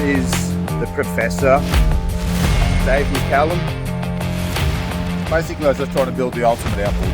is the Professor, Dave McCallum. Basically, I was just trying to build the ultimate outboard.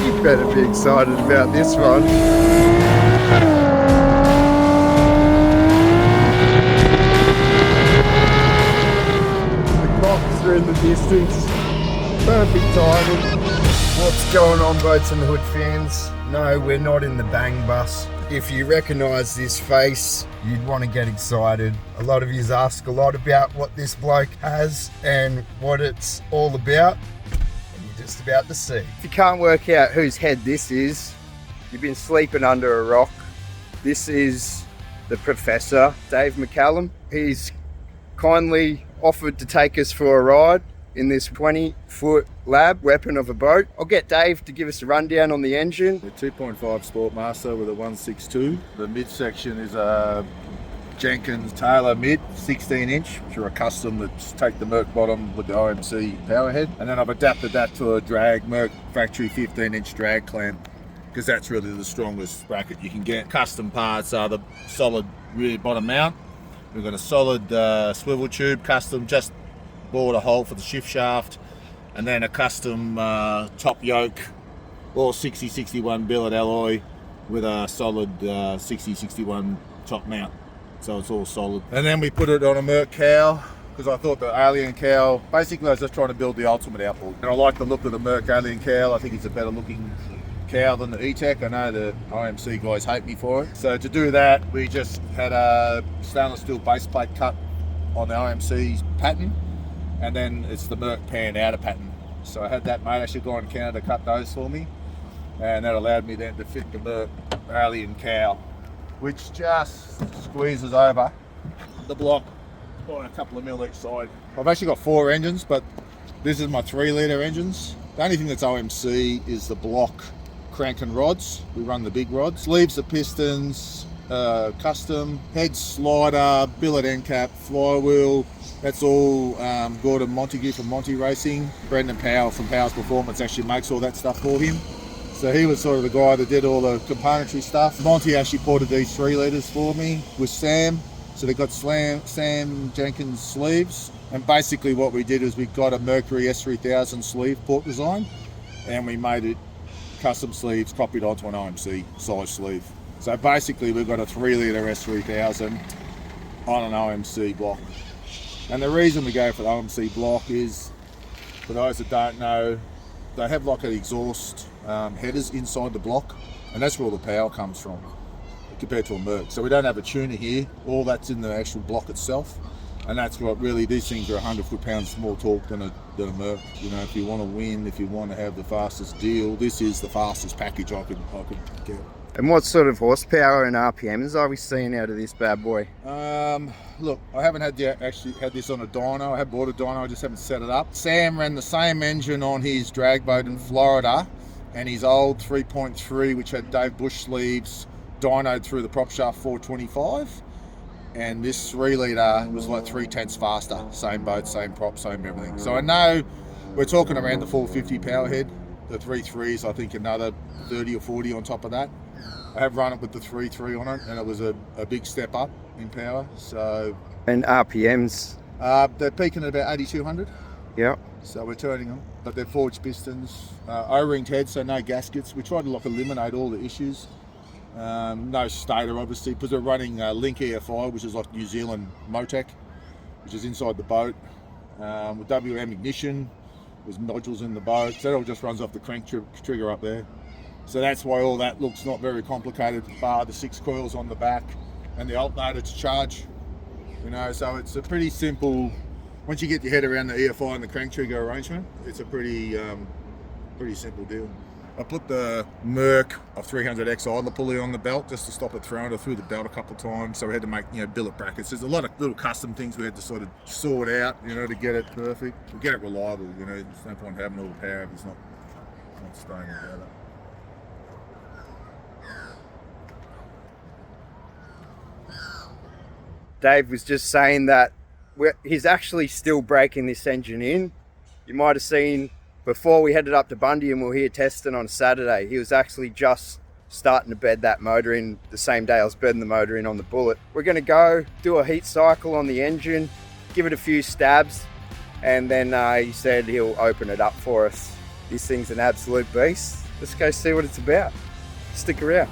You better be excited about this one. In the distance, perfect timing. What's going on, Boats and Hood fans? No, we're not in the bang bus. If you recognise this face, you'd want to get excited. A lot of yous ask a lot about what this bloke has and what it's all about, and you're just about to see. If you can't work out whose head this is, you've been sleeping under a rock. This is the Professor, Dave McCallum. He's kindly offered to take us for a ride in this 20-foot lab weapon of a boat. I'll get Dave to give us a rundown on the engine. The 2.5 Sportmaster with a 162. The midsection is a Jenkins Taylor mid 16-inch, which are a custom that's take the Merc bottom with the OMC power head. And then I've adapted that to a drag Merc factory 15-inch drag clamp, because that's really the strongest bracket you can get. Custom parts are the solid rear bottom mount. We've got a solid swivel tube, custom, just bored a hole for the shift shaft, and then a custom top yoke, all 60-61 billet alloy with a solid 60-61 top mount. So it's all solid. And then we put it on a Merc cowl, because I thought the Alien cowl, basically I was just trying to build the ultimate outboard. And I like the look of the Merc Alien cowl. I think it's a better looking cowl than the E-Tech. I know the IMC guys hate me for it. So to do that, we just had a stainless steel base plate cut on the IMC's pattern, and then it's the Merc pan outer pattern. So I had that mate actually go on Canada cut those for me, and that allowed me then to fit the Merc Alien cowl, which just squeezes over the block by a couple of mil each side. I've actually got 4 engines, but this is my 3-litre engines. The only thing that's OMC is the block crank and rods. We run the big rods. Leaves the pistons, custom, head slider, billet end cap, flywheel. That's all Gordon Montague from Monty Racing. Brendan Powell from Powell's Performance actually makes all that stuff for him. So he was sort of the guy that did all the componentry stuff. Monty actually ported these 3 litres for me with Sam. So they got Sam Jenkins sleeves. And basically what we did is we got a Mercury S3000 sleeve port design, and we made it custom sleeves copied onto an OMC size sleeve. So basically we've got a 3-litre S3000 on an OMC block. And the reason we go for the OMC block is, for those that don't know, they have like an exhaust headers inside the block, and that's where all the power comes from compared to a Merc. So we don't have a tuner here, all that's in the actual block itself. And that's what really, these things are 100 foot-pounds more torque than a Merc. You know, if you want to win, if you want to have the fastest deal, this is the fastest package I could get. And what sort of horsepower and RPMs are we seeing out of this bad boy? Look, I haven't actually had this on a dyno. I have bought a dyno, I just haven't set it up. Sam ran the same engine on his drag boat in Florida, and his old 3.3, which had Dave Bush sleeves, dynoed through the prop shaft 425. And this 3-litre was like 3/10 faster. Same boat, same prop, same everything. So I know we're talking around the 450 power head. The 3.3s, I think another 30 or 40 on top of that. I have run it with the 3.3 on it, and it was a big step up in power. So, and RPMs? They're peaking at about 8,200. Yep. So we're turning them, but they're forged pistons, O-ringed heads, so no gaskets. We tried to like eliminate all the issues. No stator obviously, because we're running Link EFI, which is like New Zealand Motec, which is inside the boat, with WM ignition, there's modules in the boat, so that all just runs off the crank trigger up there. So that's why all that looks not very complicated, bar the 6 coils on the back and the alternator to charge. You know, so it's a pretty simple, once you get your head around the EFI and the crank trigger arrangement, it's a pretty simple deal. I put the Merc of 300XI on the pulley on the belt just to stop it throwing it through the belt a couple of times. So we had to make, billet brackets. There's a lot of little custom things we had to sort of sort out, to get it perfect, to get it reliable. There's no point having all the power if it's not staying together. Dave was just saying that he's actually still breaking this engine in. You might have seen before we headed up to Bundy and we were here testing on Saturday, he was actually just starting to bed that motor in the same day I was bedding the motor in on the Bullet. We're going to go do a heat cycle on the engine, give it a few stabs, and then he said he'll open it up for us. This thing's an absolute beast. Let's go see what it's about. Stick around.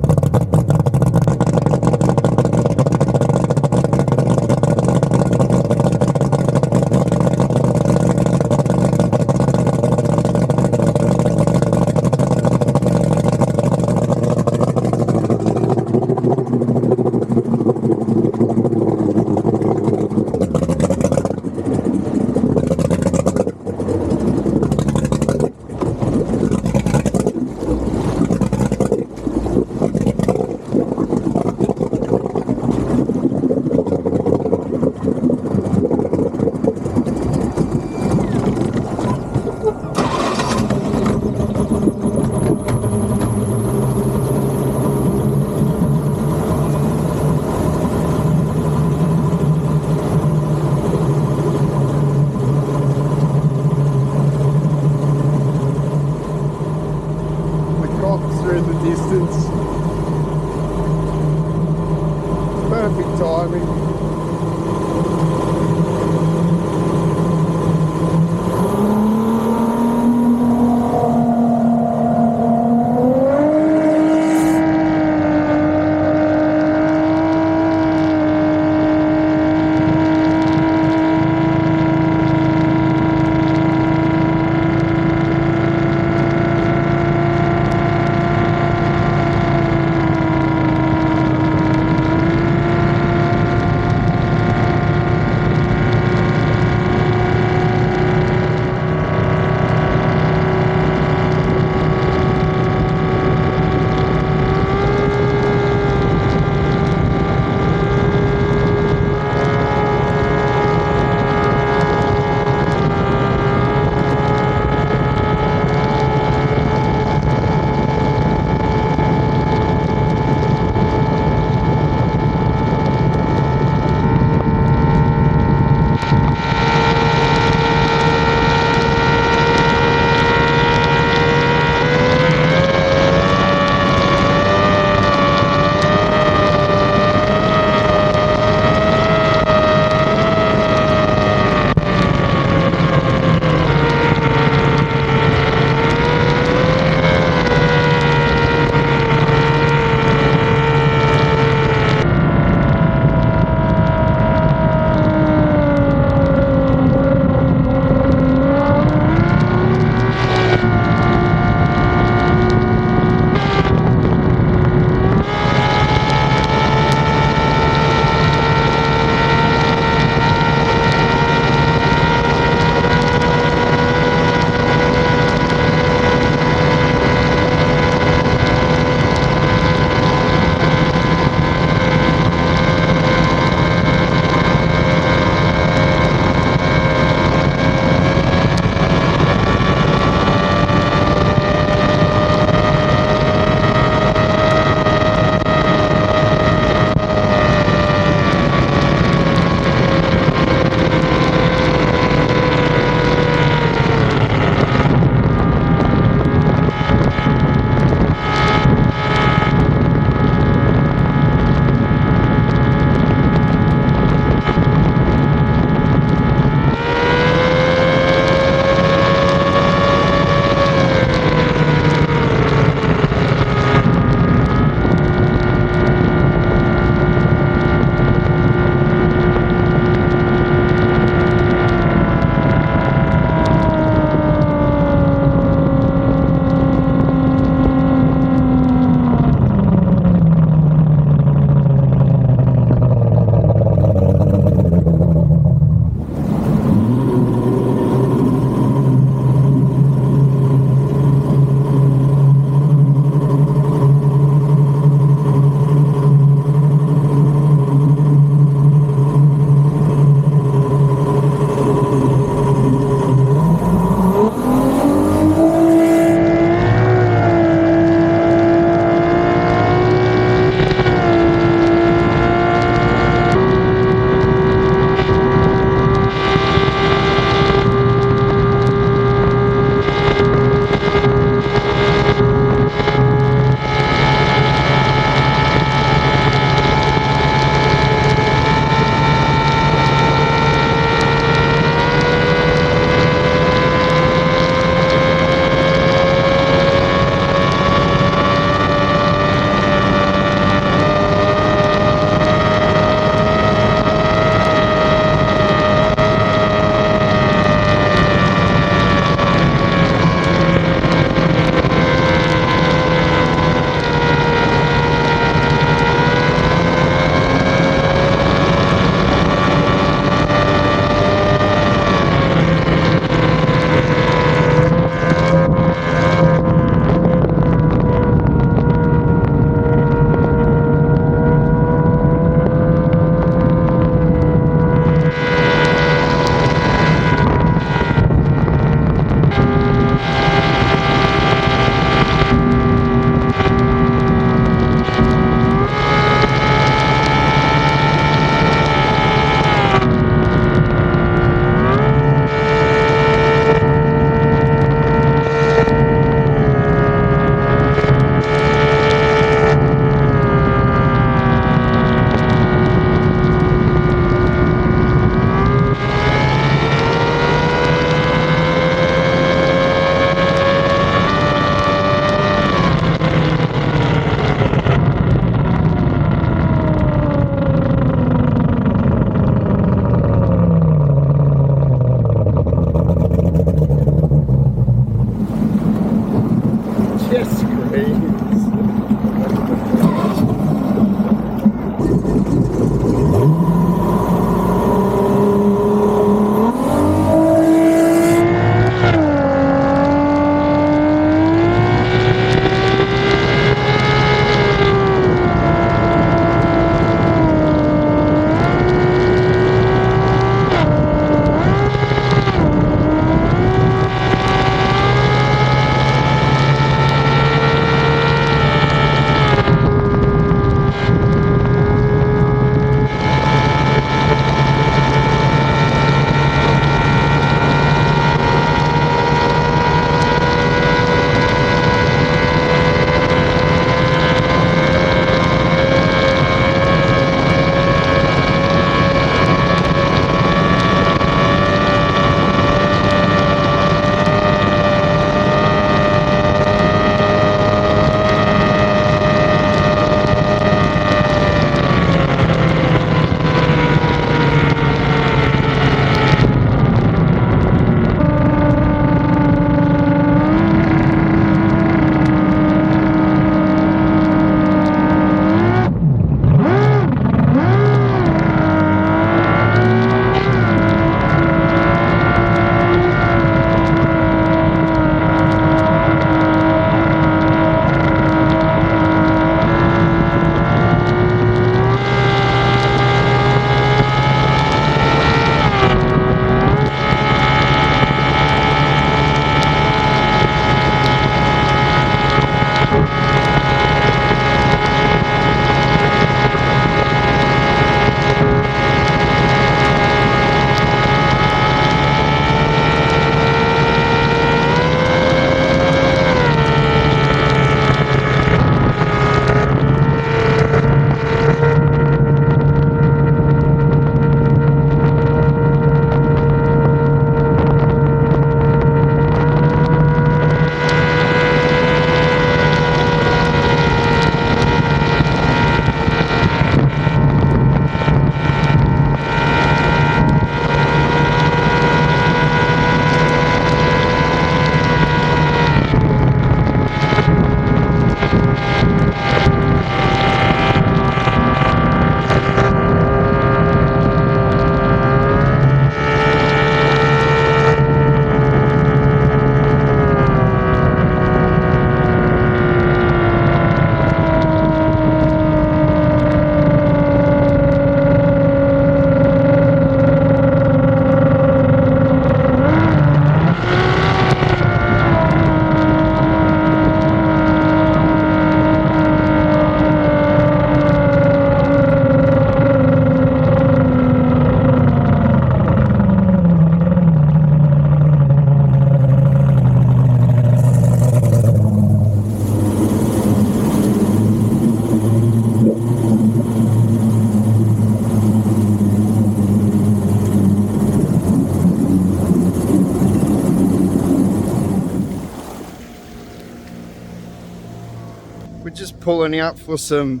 pulling out for some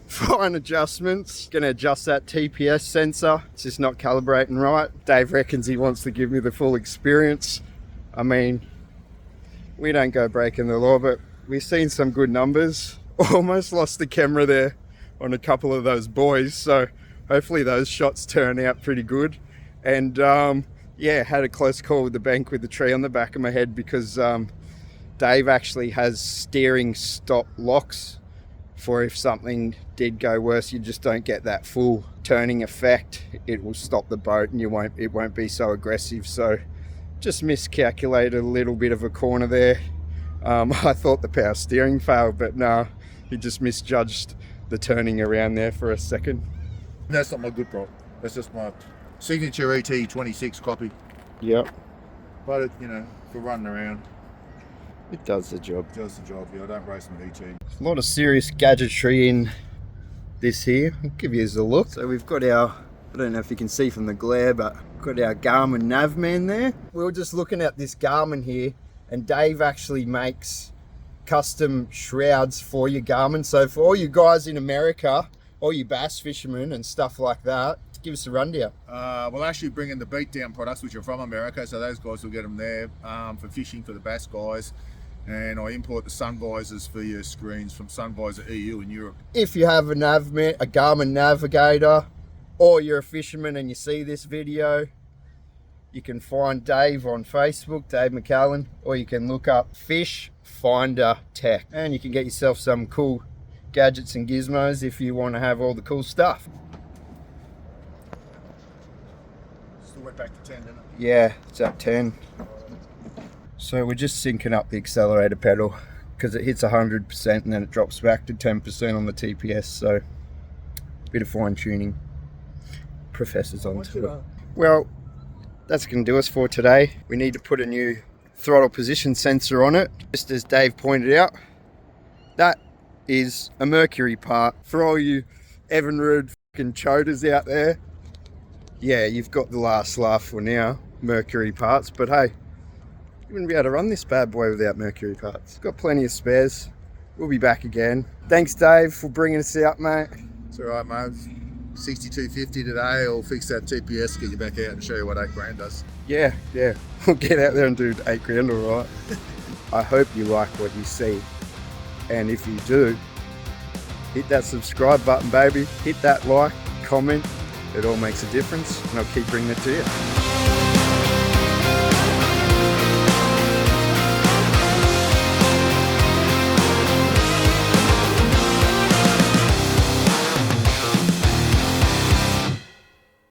fine adjustments. Gonna adjust that TPS sensor. It's just not calibrating right. Dave reckons he wants to give me the full experience. I mean, we don't go breaking the law, but we've seen some good numbers. Almost lost the camera there on a couple of those boys, so hopefully those shots turn out pretty good. And yeah, had a close call with the bank with the tree on the back of my head, because Dave actually has steering stop locks for if something did go worse. You just don't get that full turning effect. It will stop the boat and it won't be so aggressive. So just miscalculated a little bit of a corner there. I thought the power steering failed, but no, he just misjudged the turning around there for a second. That's not my good prop. That's just my signature ET26 copy. Yep. But it, you know, for running around, it does the job. it does the job. Yeah, I don't race my ET. A lot of serious gadgetry in this here. I'll give you a look. So we've got our, I don't know if you can see from the glare, but got our Garmin Navman there. We were just looking at this Garmin here, and Dave actually makes custom shrouds for your Garmin. So for all you guys in America, all you bass fishermen and stuff like that, give us a rundown. We'll actually bring in the beatdown products, which are from America, so those guys will get them there for fishing for the bass guys. And I import the sun visors for your screens from Sun Visor EU in Europe. If you have a Garmin Navigator, or you're a fisherman and you see this video, you can find Dave on Facebook, Dave McCallum, or you can look up Fish Finder Tech, and you can get yourself some cool gadgets and gizmos if you want to have all the cool stuff. Still went back to 10, didn't it? Yeah, it's at 10. So we're just syncing up the accelerator pedal because it hits 100% and then it drops back to 10% on the TPS. So a bit of fine tuning. Professor's onto it. Well, that's going to do us for today. We need to put a new throttle position sensor on it. Just as Dave pointed out, that is a Mercury part. For all you Evinrude fucking choders out there, yeah, you've got the last laugh for now, Mercury parts. But hey, you wouldn't be able to run this bad boy without Mercury parts. Got plenty of spares. We'll be back again. Thanks, Dave, for bringing us out, mate. It's all right, mate. 6250 today. I'll fix that TPS, get you back out and show you what 8 grand does. Yeah. We'll get out there and do 8 grand, all right. I hope you like what you see. And if you do, hit that subscribe button, baby. Hit that like, comment. It all makes a difference, and I'll keep bringing it to you.